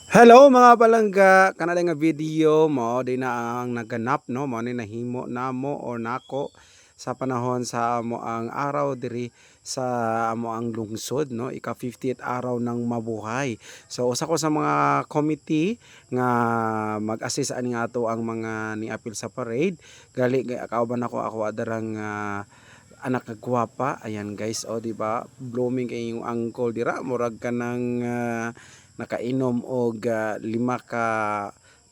Hello mga palangga, kanala nga video mo di na ang naganap no mo ni nahimo namo or nako sa panahon sa amo ang araw diri sa amo ang lungsod no ika 50th araw ng mabuhay. So usa ko sa mga committee nga mag-assist ani nga ato ang mga niapil sa parade gali kauban ako adarang anak nga gwapa. Ayan guys, o di ba? Blooming kay yung uncle dira, murag ka ng nakainom og 5 ka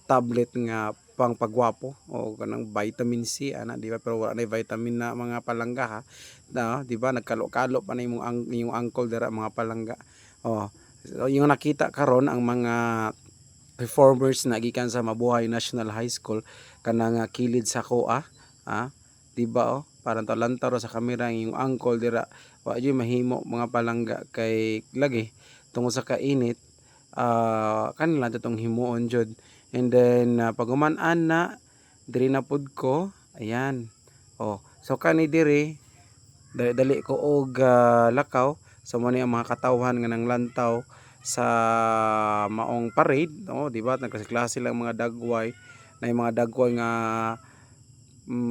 tablet nga pang pagwapo o kanang vitamin C ana di ba, pero wala na vitamin na mga palangga ha na di ba, nagkalo-kalo pa na yung uncle dira mga palangga. So yung nakita karon ang mga performers na gikan sa Mabuhay National High School kanang kilid sa Koa, di ba, parang talantaro sa kamera yung uncle dira wa jud mahimo mga palangga kay lagi tungod sa kainit. Kanila datong himuon jud, and then pag uman-an na diri na pud ko. Ayan, so kani diri dali ko og lakaw sa mo ni ang mga katawhan nga nang lantaw sa maong parade, di ba, nagklase lang mga dagway na yung mga dagway nga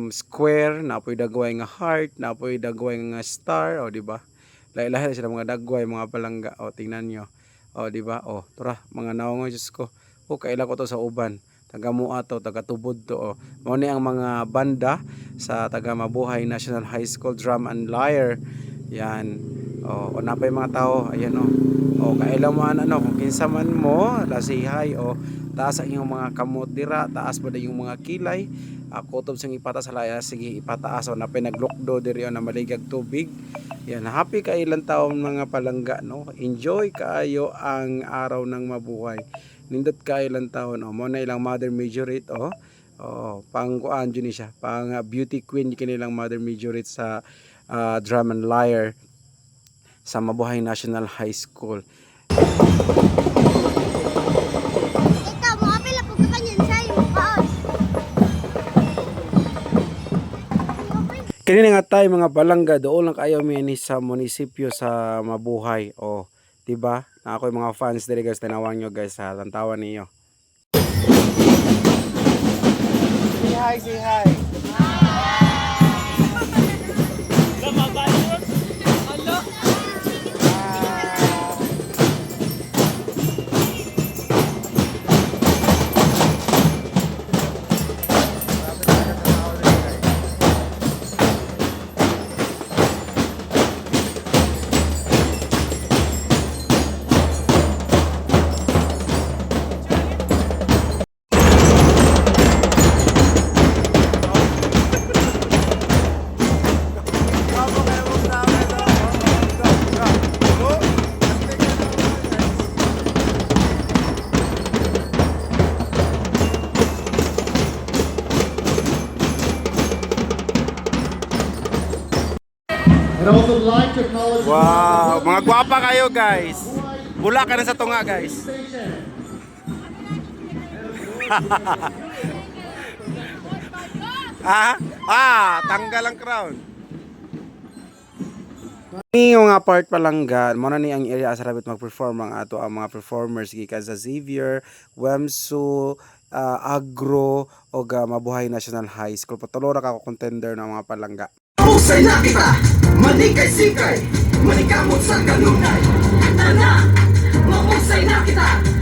square, napoy dagway nga heart, napoy dagway nga star, di ba, lahi-lahi sila mga dagway mga palangga. Tingnan nyo, di ba, tura mga naongoy, Diyos ko, kaila ko to sa uban, taga Mua to, taga Tubod to. Mao ni ang mga banda sa taga Mabuhay National High School, drum and lyre. Yan, napay mga tao. Ayan, kaila mo kung kinsa man mo lasihay, taas ang iyong mga kamot dira, taas pa yung mga kilay, kutob sang ipataas sa laya, sige ipataas. Napay naglukdo diri na maligag tubig. Yan, happy ka ilang taon mga palangga, no? Enjoy kaayo ang araw ng mabuhay. Nindot ka ilang taon, mo na ilang mother majorate, pang kuan jud ni siya, pang beauty queen kinilang mother majorate sa drum and lyre sa Mabuhay National High School. Ikaw mo apil ako ka kanyan sayo kaos. Kanina nga tayo mga palangga, doon lang kayo mini sa munisipyo sa Mabuhay. Diba? Na ako yung mga fans diri guys, tanawan nyo guys ha, lantawan niyo. Say hi, say hi. Wow, mga gwapa kayo guys. Bula ka na sa tunga guys. Tanggal ang crown. Yung nga part palangga, mo na ni ang area sa rabit mag-perform ang ato ang mga performers gikan sa Xavier, Wemsu, Agro o Mabuhay National High School. Patulo ra ka contender ng mga palangga. Usay na kita, manikay-sikay, manikamot sa kanunay. Ana, mausay na kita.